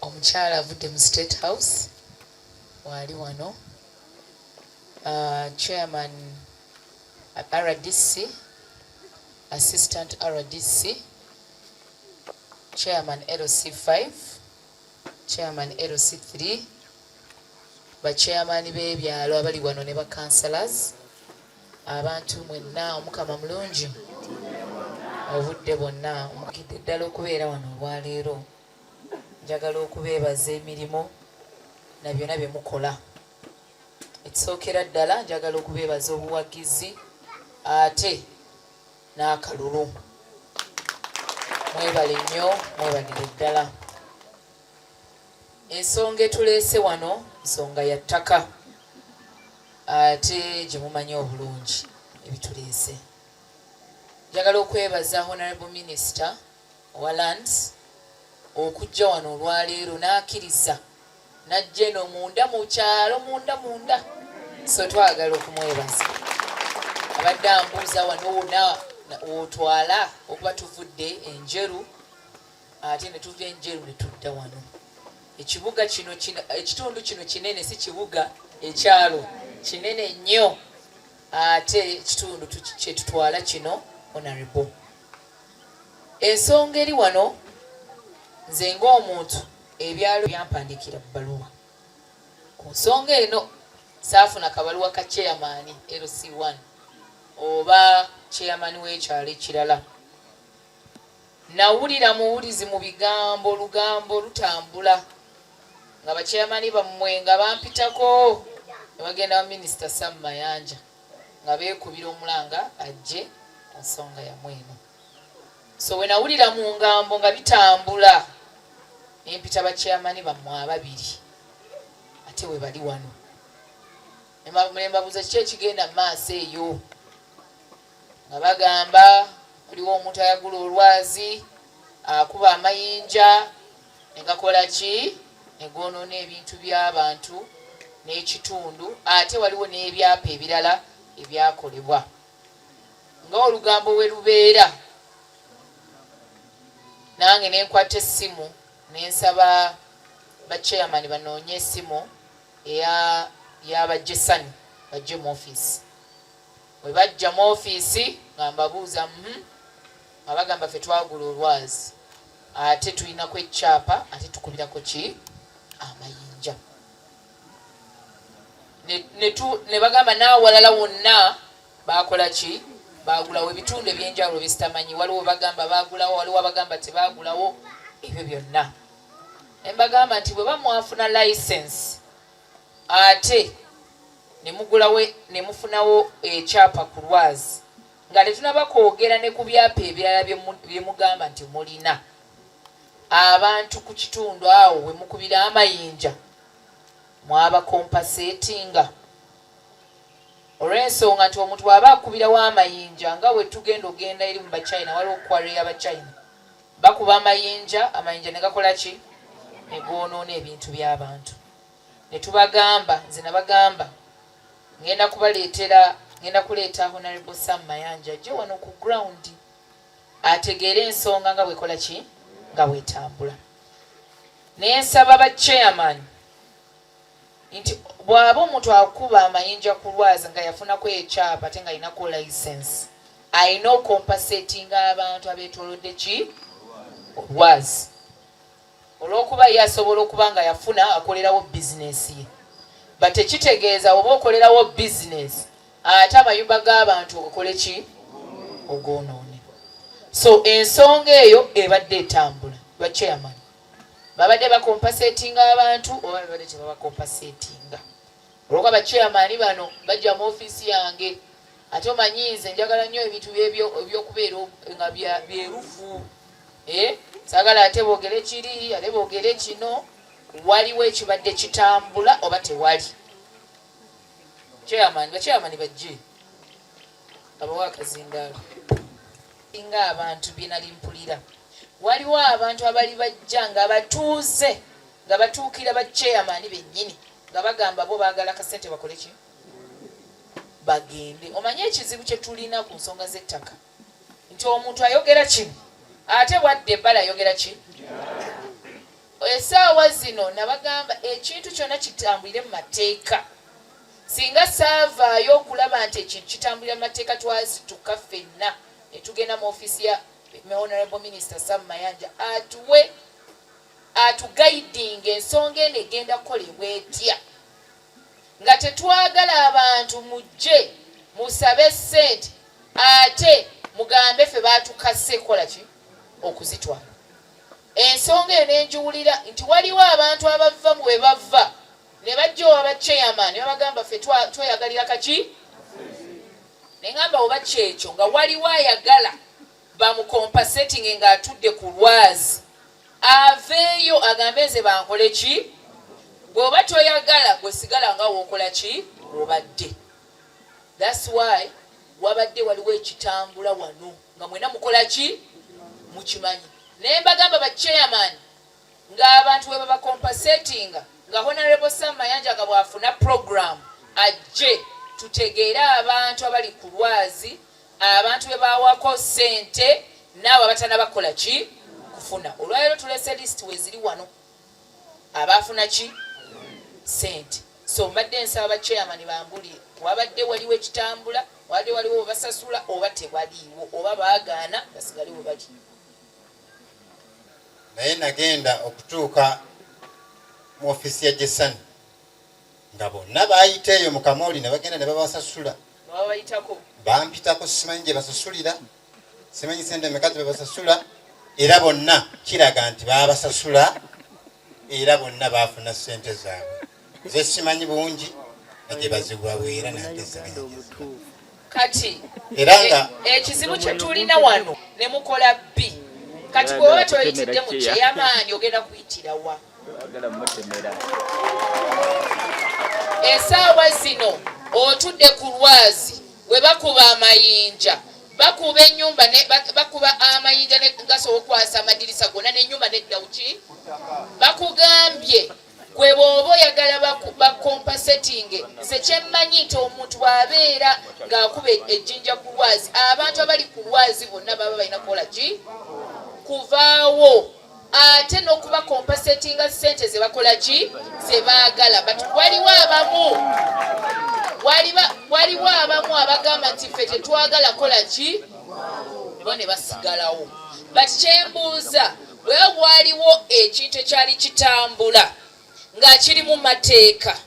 omukyala avudde mu State House wali wano chairman RDC, assistant RDC, chairman LC5, chairman LC3, ba chairman b'ebyalo abali wano ne ba councillors, abantu mwenna omukama mulungi obudde bonna omukidde ddala okubeera wano olwaleero. Njagala okubeebaza emirimu na byonna bye mukola. Ekisookera ddala njagala okubeebaza obuwagizi ate n'akalulu. Mwebale nnyo, mwebalire ddala. Ensonga etuleese wano nsonga ya ttaka ate gye mumanyi obulungi ebituleese. Njagala okwebaza Honorable Minister wa Lands okujja wano olwaleero n'akkiriza n'ajja eno munda mu kyalo munda so twagala okumwebaza. Abadde ambuuza wano wonna otwala okuba tuvudde Enjeru ate ne tuva Enjeru ne tudda wano. Ekibuga kino ekitundu kino kinene, si kibuga, ekyalo kinene nnyo ate ekitundu kye tutwala kino Honorable. Ensonga eri wano nze ng'omuntu ebyalo byampandiikira bbaluwa. Ku nsonga eno saafuna kabaluwa ka chairman LC1 oba chairman w'ekyalo ekirala. Nawulira muwulizi mu bigambo olugambo lutambula nga bachairmani bammwe nga bampitako ne bagenda wa Minisita Sam Mayanja nga beekubira omulanga ajje ku nsonga yammwe eno. So we nawulira mu ngambo nga bitambula empita bachairmani bammwe ababiri ate we bali wano. Mbabuuza kiki ekigenda mu maaso eyo nga bagamba kuliwo omuntu ayagula olwazi akuba amayinja negakola ki negoonoona ebintu by'abantu n'ekitundu ate waliwo n'ebyapa ebirala ebyakolebwa. Nga olugambo we lubeera nange nenkwata essimu nensaba bachairman banoonye essimu ey'abajesani bajje mu ofiisi. Bwe bajja mu ofiisi nga mbabuuza nga bagamba ffe twagula olwazi ate tulinako ekyapa ate tukubirako ki amayinja. Ne bagamba n'awalala wonna bakola ki bagulawo ebitundu ebyenjawulo byesitamanyi. Waliwo bagamba bagulawo, waliwo abagamba tebaagulawo, ebyo byonna. Ne mbagamba nti bwe bamwafuna license ate ne mufunawo ekyapa ku lwazi nga tetunaba kwogera ne ku byapa ebirala bye mugamba nti mulina, abantu ku kitundu awo we mukubira amayinja mwaba kompasetinga. Olw'ensonga nti omuntu bw'aba akubirawo amayinja nga we tugenda ogenda eri mu Bachina, waliwo kware y'Abachina bakuba amayinja ne gakola ki ne goonoona ebintu by'abantu. Ne tubagamba, nze nabagamba ngenda kuleeta Honorable Sam Mayanja ajje wano ku ground ategeere ensonga nga bwekola ki nga bwetambula. Nensaba ba chairman nti bw'aba omuntu akuba amayinja ku lwazi nga yafunako ekyapa ate nga alinako license, alina okompasetinga abantu abeetoolodde ki olwazi, olw'okuba ye asobola okuba nga yafuna akolerawo bizinesi ye. Batekitegeeza oba okolerawo bizinesi ate amayumba g'abantu okole ki ogoonoone. So ensonga eyo ebadde etambula. Ba chairman babadde bakompasetinga abantu oba babadde tebabakompasetinga. Olwokuba ba chairman bano bajja mu ofiisi yange ate omanyi nze njagala nnyo ebintu ebyokubeera nga byerufu. Saagala ate boogere kiri ate boogere kino. Waliwo ekibadde kitambula oba tewali? Bachairman bajje abawa akazindaalo nga abantu bye nali mpulira. Waliwo abantu abali bajja nga batuuze nga batuukira ba chairman bennyini nga bagamba bo baagala kasente bakole ki bagende. Omanye ekizibu kye tulina ku nsonga z'ettaka nti omuntu ayogera kino ate bwadde ebbala ayogera ki essaawa zino nabagamba ekintu kyonna kitambulire mu mateeka. Singa saavaayo okulaba nti ekintu kitambulira mu mateeka twazituka ffenna ne tugenda mu ofiisi ya Honorable Minister Sam Mayanja atugaidinga ensonga eno egenda kukolebwa etya, nga tetwagala abantu mujje musabe ssente ate mugambe ffe baatukase kola ki okuzitwala. Ensonga eno enjiwulira nti waliwo abantu abava mu bwe bava ne bajja owa chairman ne babagamba ffe tweyagalira kaki. Ne ngamba oba kyekyo nga waliwo ayagala bamukompasetinge ng'atudde ku lwazi aveeyo agambe nze bankole ki. Bw'oba toyagala gwe sigala nga wookola ki obadde. That's why wabadde waliwo ekitambula wano nga mwena mukola ki mukimanyi. Ne mbagamba ba chairman ng'abantu bwe babakompasetinga nga Honorable Sam Mayanja nga bw'afuna program ajje tutegeere abantu abali ku lwazi, abantu be baawako ssente n'abo abatanabakola ki kufuna. Olwaleero tulese list weziri wano abaafuna ki ssente. So mbadde nsaba ba chairman bambulire wabadde waliwo ekitambula, wabadde waliwo basasula oba tewaliiwo, oba baagaana basigale we bali. Naye nagenda okutuuka mu ofiisi ya Jesani nga bonna baayiteeyo mu Kamoli ne bagenda ne babasasula. Bampitako simanyi gye basasulira, simanyi sente meka ze babasasula, era bonna kiraga nti baabasasula era bonna baafuna ssente zaabwe. Nze simanyi bungi gye bazigwaweera nante zibinyi. Kati era nga ekizibu kye tulina wano ne mukola bbi. Kati bw'oba toyitidde mu chairman ogenda kuyitira wa? Essaawa zino otudde ku lwazi we bakuba amayinja, bakuba ennyumba bakuba amayinja ne gasobola okwasa amadirisa gonna n'ennyumba nedda uki. Bakugambye gwe bw'oba oyagala bakompasetinge, nze kyemmanyi nti omuntu bw'abeera ng'akuba ejjinja ku lwazi, abantu abali ku lwazi bonna baba balina kukola ki kuvaawo ate n'okuba kompasetinga ssente ze bakola ki ze baagala. But waliwo abamu abagamba nti ffe tetwagala kola ki bo ne basigalawo. But kyembuuza bwe waliwo ekintu ekyali kitambula nga kiri mu mateeka,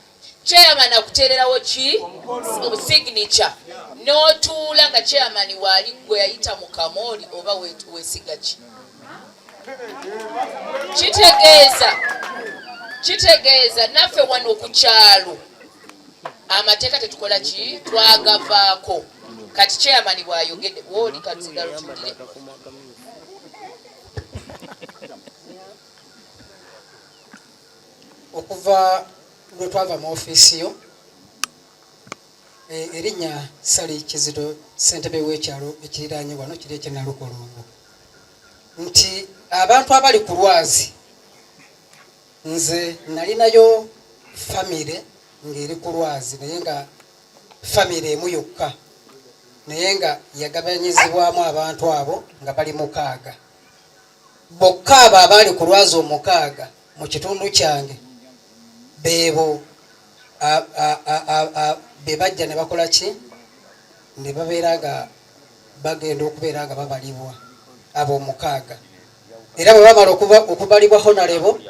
chairman akuteererawo ki signature n'otuula nga chairman waali gwe yayita mu Kamoli oba weesiga ki. Kitegeeza naffe wano ku kyalo amateeka tetukola ki twagavaako. Kati chairman bw'ayogedde wooli katsigalo tuwulire. Okuva lwe twava mu ofiisi yo erinnya Sali Kizito ssentebe w'ekyalo ekiriraanye wano kiri ekyenalukolongo nti abantu abali ku lwazi, nze nalinayo famire ng'eri ku lwazi naye nga famire emu yokka, naye nga yagabanyizibwamu abantu abo nga bali 6. Bokka abo abali ku lwazi 6 mu kitundu kyange beebo be bajja ne bakola ki ne babeera nga bagenda okubeera nga babalibwa abo 6. Era bwe bamala okubalibwa Honorable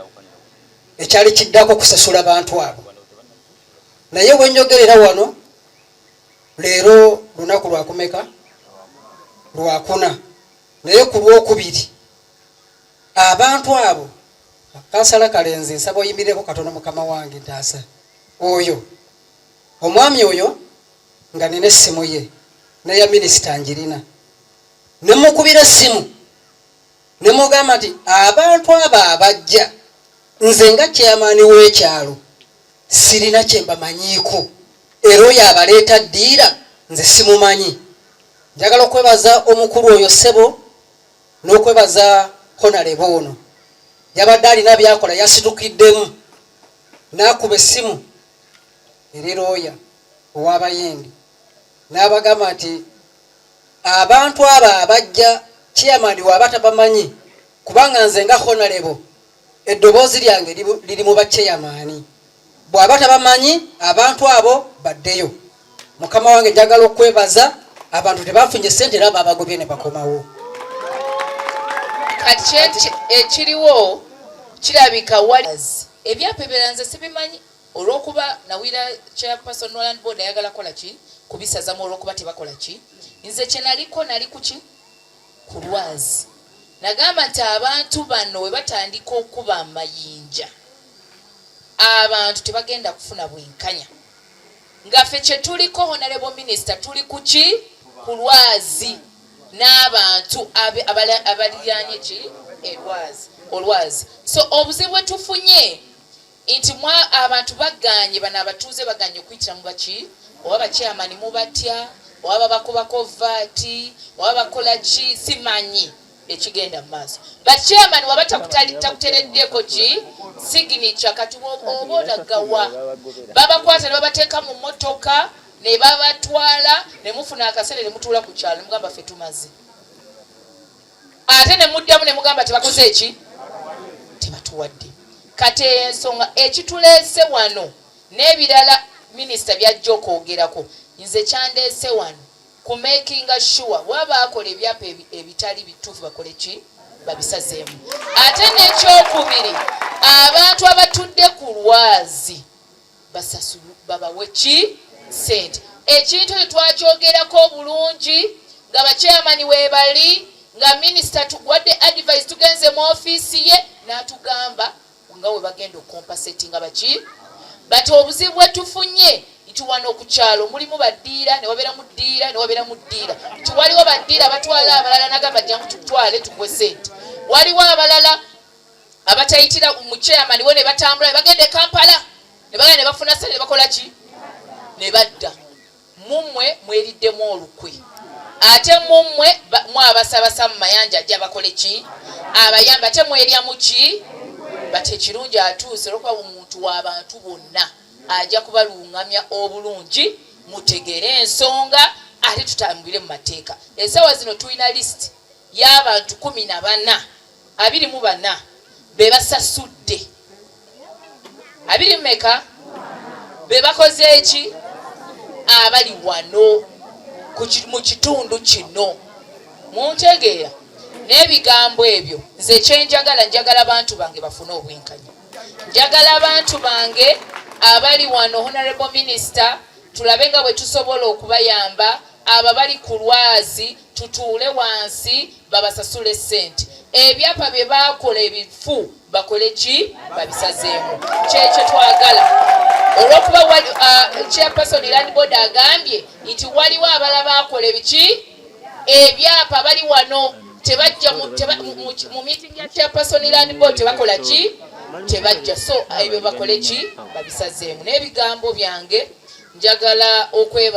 ekyali kiddako kusasula abantu abo. Naye bwenjogerera wano leero lunaku lwakumeka lwakuna, naye ku lwokubiri abantu abo kansala Kalenzi nsaba oyimireko katono mukama wange ntaasa oyo omwami oyo nga nina essimu ye neya minisita njirina, ne mukubira essimu ne mugamba nti abantu abo abajja nze nga chairman w'ekyalo sirina kye mbamanyiiko era oyo abaleeta ddiira nze simumanyi. Njagala okwebaza omukulu oyo ssebo n'okwebaza Honorable ono yabadde alina byakola, yasitukiddemu n'akuba essimu eri looya ow'abayindi n'abagamba nti abantu abo abajja chairman waba tabamanyi kubanga nze nga Honorable eddoboozi lyange liri mu bakyeyamaani bw'aba tabamanyi abantu abo baddeyo. Mukama wange njagala okwebaza abantu tebafunye ssente era babagobye ne bakomawo. Kati ekiriwo kirabika wali ebyapa ebirala nze sibimanyi olw'okuba nawira chairperson Roland Board ayagala kola ki kubisazamu olw'okuba tebakola ki. Nze kye naliko nali kuki ku Lwazi nagamba nti abantu bano we batandika okuba amayinja abantu tebagenda kufuna bwenkanya nga ffe kye tuliko honorable minister tuli kuki ku Lwazi n'abantu abaliranye ki Olwazi. So obuzibu tufunye nti abantu baganye bano abatuuze baganye okuyitira mu baki oba bakyamani mubatya oba bakubako vaati oba bakola ki simanyi ekigenda mu maaso. Bakyamani waba takutereddeko ki signature kati oba olagawa babakwata ne babateeka mu mmotoka ne babatwala ne mufuna akaseera ne mutuula ku kyalo ne mugamba ffe tumaze ate ne muddamu ne mugamba tebakoze eki tebatuwadde. Kati ensonga ekituleese wano n'ebirala minisita byajja okwogerako nze kyandeese wano ku making sure wabaakola ebyapa ebitali bituufu bakole ki babisazeemu. Ate n'ekyokubiri abantu abatudde ku Lwazi basasulu babawe ki ssente. Ekintu tetwakyogerako bulungi nga bakyamani weebali nga minisita tuwadde advice tugenze mu ofiisi ye n'atugamba nga we bagenda okompasetinga baki bati obuzibu bwe tufunye nti wano ku kyalo mulimu baddiira ne wabeera mu ddiira ne wabeera mu ddiira nti waliwo baddiira abatwala abalala nagamba jangu tutwale tugwe ssente. Waliwo abalala abatayitira mu chairman we ne batambula ne bagenda e Kampala ne bagenda ne bafuna ssente ne bakola ki ne badda. Mummwe mweriddemu olukwe ate mummwe mwabasabasa mu mayanja ajja bakole ki abayamba ate mweryamu ki bati ekirungi atuuse olwokuba omuntu w'abantu bonna ajja kubaluŋŋamya obulungi mutegere ensonga ate tutambulire mu mateeka. Essaawa zino tulina lisiti y'abantu 14 24 be basasudde 20 be bakoze eki abali wano mu kitundu kino muntegeera n'ebigambo ebyo. Nze kyenjagala abantu bange bafune obwenkanya. Njagala abantu bange abali wano honorable minister tulabe nga bwe tusobola okubayamba abo bali ku Lwazi tutuule wansi babasasule ssente. Ebyapa bye baakola ebifu bakole ki babisazeemu. Kyekyo twagala olw'okuba chairperson Land Board agambye nti waliwo abalala baakola ebiki ebyapa bali wano tebajja mu meeting ya chairperson Land Board tebakola ki tebajja. So ebyo bakole ki babisazeemu. N'ebigambo byange njagala okweba